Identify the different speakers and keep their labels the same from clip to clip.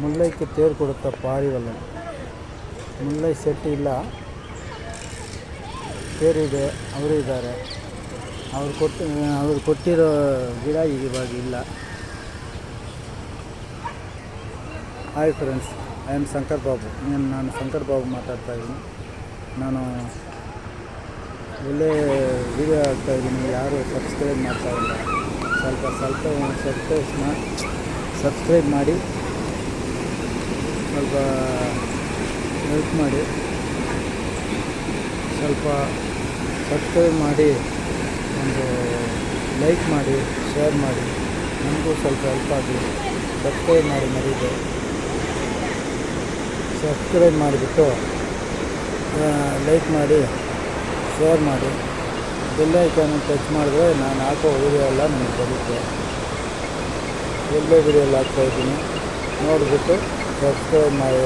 Speaker 1: ಮುಲ್ಲೈಕ್ಕೆ ತೇರು ಕೊಡುತ್ತಾ ಪಾರಿವಲ್ಲನ್. ಮುಲ್ಲೈ ಸೆಟ್ ಇಲ್ಲ, ತೇರಿದೆ, ಅವರು ಇದ್ದಾರೆ. ಅವ್ರು ಕೊಟ್ಟಿರೋ ಗಿಡ ಇವಾಗ ಇಲ್ಲ. Hi friends, I am Shankar Babu. ನಾನು ಶಂಕರ್ ಬಾಬು ಮಾತಾಡ್ತಾ ಇದ್ದೀನಿ. ನಾನು ಒಳ್ಳೆ ವಿಡಿಯೋ ಹಾಕ್ತಾಯಿದ್ದೀನಿ. ಯಾರು ಸಬ್ಸ್ಕ್ರೈಬ್ ಮಾಡ್ತಾಯಿಲ್ಲ. ಸಬ್ಸ್ಕ್ರೈಬ್ ಮಾಡಿ, ಸ್ವಲ್ಪ ಹೆಲ್ಪ್ ಮಾಡಿ. ಸ್ವಲ್ಪ ಸಬ್ಸ್ಕ್ರೈಬ್ ಮಾಡಿ, ಒಂದು ಲೈಕ್ ಮಾಡಿ, ಶೇರ್ ಮಾಡಿ. ನಮಗೂ ಸ್ವಲ್ಪ ಹೆಲ್ಪ್ ಆಗಲಿ. ಸಬ್ಸ್ಕ್ರೈಬ್ ಮಾಡಿ ಮರೀದೆ. ಸಬ್ಸ್ಕ್ರೈಬ್ ಮಾಡಿಬಿಟ್ಟು ಲೈಕ್ ಮಾಡಿ, ಶೇರ್ ಮಾಡಿ. ಬೆಲ್ ಐಕಾನ್ ಟಚ್ ಮಾಡಿದ್ರೆ ನಾನು ಹಾಕೋ ವಿಡಿಯೋ ಎಲ್ಲ ನಿಮಗೆ ಬರುತ್ತೆ. ಒಳ್ಳೆ ವಿಡಿಯೋ ಎಲ್ಲ ಹಾಕ್ತಾಯಿದ್ದೀನಿ, ನೋಡಿಬಿಟ್ಟು ಸಬ್ಸ್ಕ್ರೈಬ್ ಮಾಡಿ.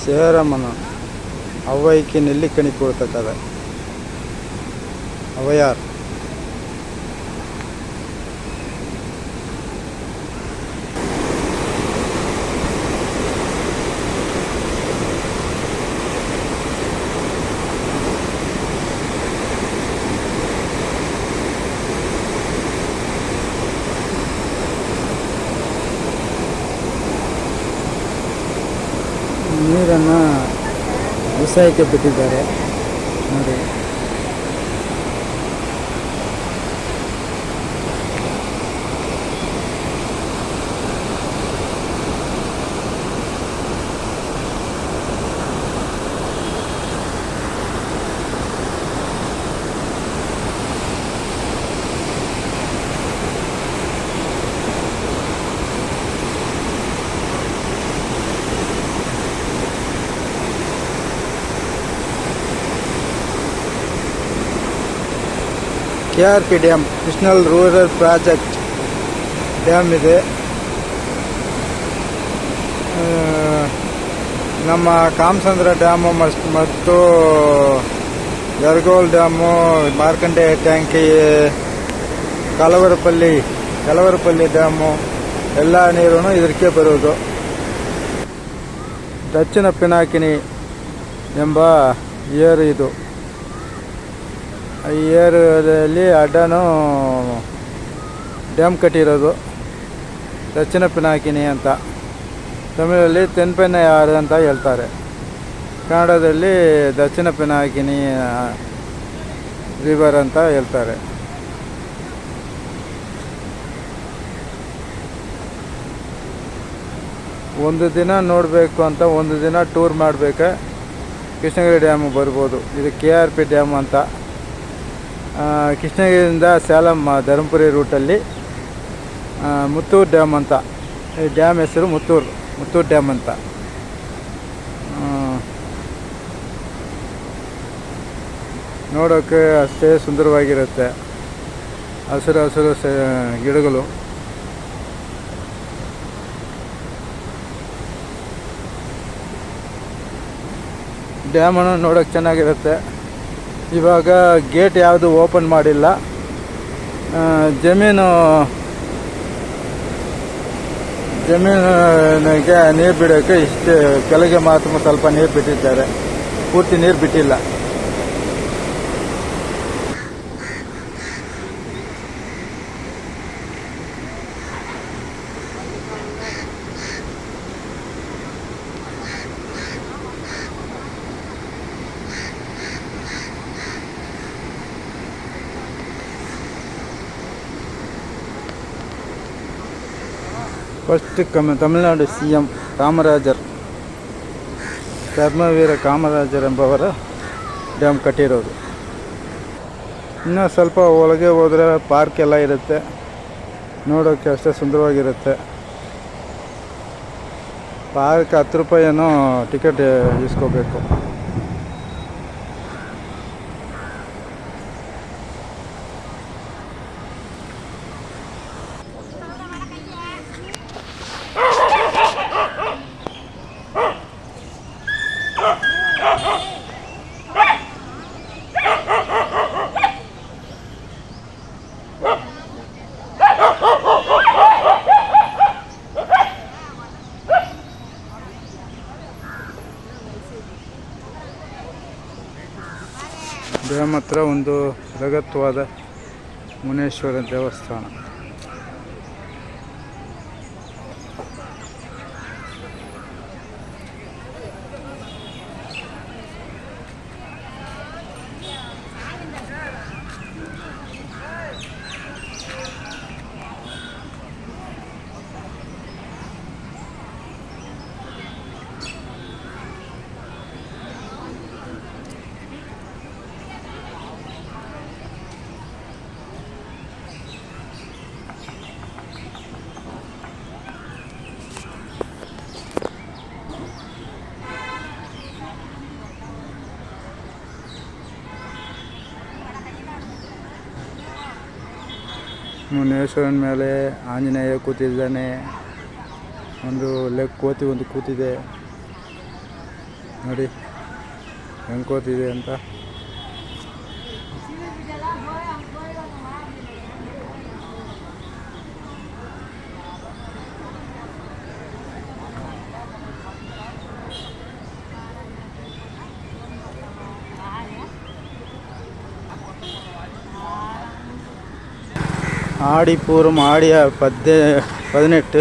Speaker 1: சேரமன ஔவைக்கு நெல்லிக்கனி கொடுத்த கதை. ஔவையார். ನೀರನ್ನು ಉಸಾಯಕ್ಕೆ ಬಿಟ್ಟಿದ್ದಾರೆ ನೋಡಿ. KRP ಡ್ಯಾಮ್, ಕೃಷ್ಣಲ್ ರೂರಲ್ ಪ್ರಾಜೆಕ್ಟ್ ಡ್ಯಾಮ್ ಇದೆ. ನಮ್ಮ ಕಾಮಸಂದ್ರ ಡ್ಯಾಮು ಮತ್ತು ಯರಗೋಲ್ ಡ್ಯಾಮು, ಮಾರ್ಕಂಡೇಯ ಟ್ಯಾಂಕಿ, ಕಲವರಪಲ್ಲಿ ಡ್ಯಾಮು ಎಲ್ಲ ನೀರು ಇದಕ್ಕೆ ಬರುವುದು. ದಕ್ಷಿಣ ಪಿನಾಕಿನಿ ಎಂಬ ಏರು ಇದು. ಈ ಏರಿಯಾದಲ್ಲಿ ಅಡ್ಡನೂ ಡ್ಯಾಮ್ ಕಟ್ಟಿರೋದು. ದಕ್ಷಿಣ ಪಿನಾಕಿನಿ ಅಂತ ತಮಿಳಲ್ಲಿ ತೆನ್ಪೆನ್ನಯಾರು ಅಂತ ಹೇಳ್ತಾರೆ. ಕನ್ನಡದಲ್ಲಿ ದಕ್ಷಿಣ ಪಿನಾಕಿನಿ ರಿವರ್ ಅಂತ ಹೇಳ್ತಾರೆ. ಒಂದು ದಿನ ನೋಡಬೇಕು ಅಂತ, ಒಂದು ದಿನ ಟೂರ್ ಮಾಡಬೇಕು, ಕೃಷ್ಣಗಿರಿ ಡ್ಯಾಮು ಬರ್ಬೋದು. ಇದು KRP ಡ್ಯಾಮ್ ಅಂತ. ಕೃಷ್ಣಗಿರಿಯಿಂದ ಸೇಲಂ ಧರ್ಮಪುರಿ ರೂಟಲ್ಲಿ ಮುತ್ತೂರು ಡ್ಯಾಮ್ ಅಂತ. ಈ ಡ್ಯಾಮ್ ಹೆಸರು ಮುತ್ತೂರು ಡ್ಯಾಮ್ ಅಂತ. ನೋಡೋಕ್ಕೆ ಅಷ್ಟೇ ಸುಂದರವಾಗಿರುತ್ತೆ. ಹಸಿರು ಗಿಡಗಳು. ಡ್ಯಾಮನ್ನು ನೋಡೋಕ್ಕೆ ಚೆನ್ನಾಗಿರುತ್ತೆ. ಇವಾಗ ಗೇಟ್ ಯಾವುದು ಓಪನ್ ಮಾಡಿಲ್ಲ. ಜಮೀನಿಗೆ ನೀರು ಬಿಡೋಕ್ಕೆ ಇಷ್ಟು ಕೆಳಗೆ ಮಾತ್ರ ಸ್ವಲ್ಪ ನೀರು ಬಿಟ್ಟಿದ್ದಾರೆ, ಪೂರ್ತಿ ನೀರು ಬಿಟ್ಟಿಲ್ಲ. ಫಸ್ಟ್ ತಮಿಳುನಾಡು CM ಕಾಮರಾಜರ್, ಧರ್ಮವೀರ ಕಾಮರಾಜರ್ ಎಂಬವರ ಡ್ಯಾಮ್ ಕಟ್ಟಿರೋದು. ಇನ್ನೂ ಸ್ವಲ್ಪ ಒಳಗೆ ಹೋದರೆ ಪಾರ್ಕ್ ಎಲ್ಲ ಇರುತ್ತೆ, ನೋಡೋಕ್ಕೆ ಅಷ್ಟೇ ಸುಂದರವಾಗಿರುತ್ತೆ. ಪಾರ್ಕ್ 10 ರೂಪಾಯಿ ಏನೋ ಟಿಕೆಟ್ ಇಸ್ಕೋಬೇಕು. ಡ್ಯಾಮ್ ಹತ್ರ ಒಂದು ರಗತ್ವಾದ ಮುನೇಶ್ವರ ದೇವಸ್ಥಾನ. ಮುನೇಶ್ವರನ ಮೇಲೆ ಆಂಜನೇಯ ಕೂತಿದ್ದಾನೆ. ಒಂದು ಕೋತಿ ಒಂದು ಕೂತಿದೆ ನೋಡಿ, ಹೆಂಗೆ ಕೂತಿದೆ ಅಂತ. ಆಡಿಪೂರ್ವ ಆಡಿಯ 18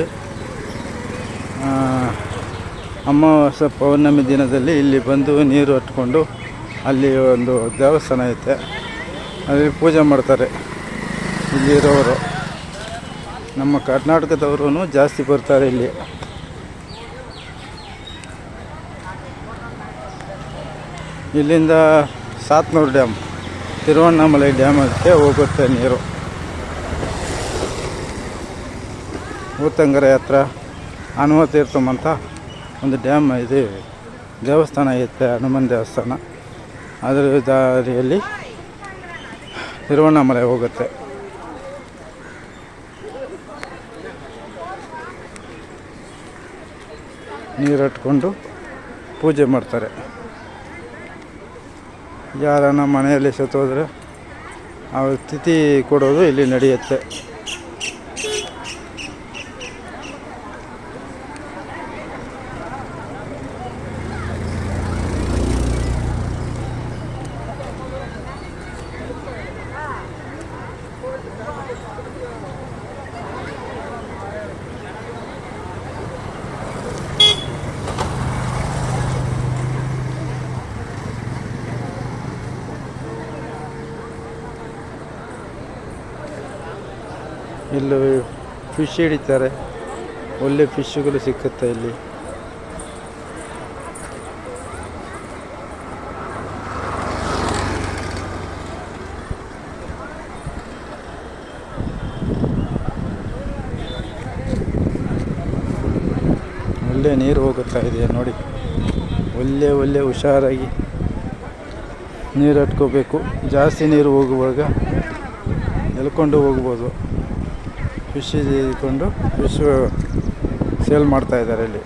Speaker 1: ಅಮಾವಾಸ್ಯೆ ಪೌರ್ಣಮಿ ದಿನದಲ್ಲಿ ಇಲ್ಲಿ ಬಂದು ನೀರು ಹಟ್ಕೊಂಡು ಅಲ್ಲಿ ಒಂದು ದೇವಸ್ಥಾನ ಐತೆ, ಅಲ್ಲಿ ಪೂಜೆ ಮಾಡ್ತಾರೆ. ಇಲ್ಲಿರೋರು ನಮ್ಮ ಕರ್ನಾಟಕದವರು ಜಾಸ್ತಿ ಬರ್ತಾರೆ ಇಲ್ಲಿ. ಇಲ್ಲಿಂದ ಸಾತ್ನೂರು ಡ್ಯಾಮ್, ತಿರುವಣ್ಣಾಮಲೈ ಡ್ಯಾಮಕ್ಕೆ ಹೋಗುತ್ತೆ ನೀರು. ಊತಂಗರ ಹತ್ರ ಹನುಮತೀರ್ಥಂ ಅಂತ ಒಂದು ಡ್ಯಾಮ್ ಇದೆ, ದೇವಸ್ಥಾನ ಐತೆ, ಹನುಮನ್ ದೇವಸ್ಥಾನ. ಅದರ ದಾರಿಯಲ್ಲಿ ತಿರುವಣ್ಣಾಮಲೈ ಹೋಗುತ್ತೆ. ನೀರು ಹಟ್ಕೊಂಡು ಪೂಜೆ ಮಾಡ್ತಾರೆ. ಯಾರನ್ನ ಮನೆಯಲ್ಲಿ ಸತ್ತೋದ್ರೆ ಅವ್ರ ತಿಥಿ ಕೊಡೋದು ಇಲ್ಲಿ ನಡೆಯುತ್ತೆ. ಇಲ್ಲಿ ಫಿಶ್ ಹಿಡಿತಾರೆ, ಒಳ್ಳೆ ಫಿಶ್ಗಳು ಸಿಕ್ಕುತ್ತೆ ಇಲ್ಲಿ. ಒಳ್ಳೆ ನೀರು ಹೋಗುತ್ತಾ ಇದೆ ನೋಡಿ. ಒಳ್ಳೆ ಹುಷಾರಾಗಿ ನೀರು ಹಟ್ಕೋಬೇಕು. ಜಾಸ್ತಿ ನೀರು ಹೋಗುವಾಗ ಎಳ್ಕೊಂಡು ಹೋಗ್ಬೋದು. ಫಿಶ್ ಇದ್ಕೊಂಡು ಫಿಶ್ ಸೇಲ್ ಮಾಡ್ತಾ ಇದ್ದಾರೆ ಇಲ್ಲಿ.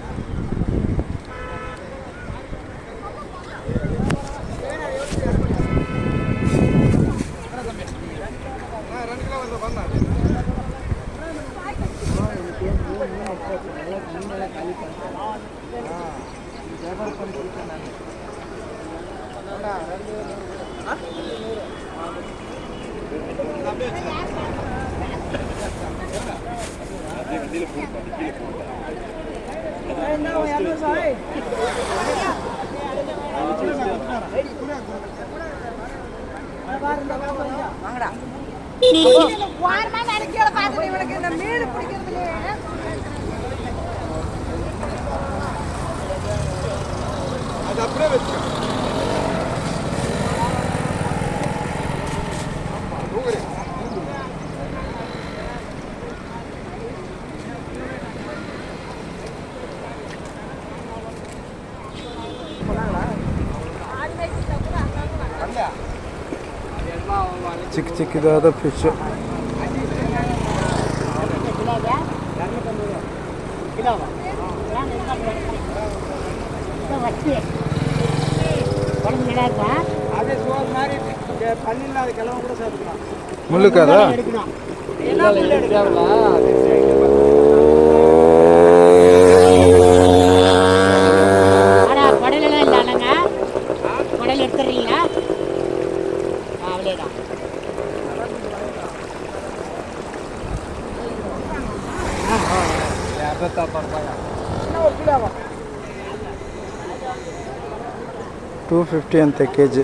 Speaker 1: ಚಿಕ್ಕ ಚಿಕ್ಕದಾದ ಫಿಶ್. முள்ளுக்காதா?
Speaker 2: குடலெல்லாம் இல்லைங்க, குடல் எடுத்துடுறீங்களா? அவ்வளோதான்.
Speaker 1: 250 ಅಂತೆ kg.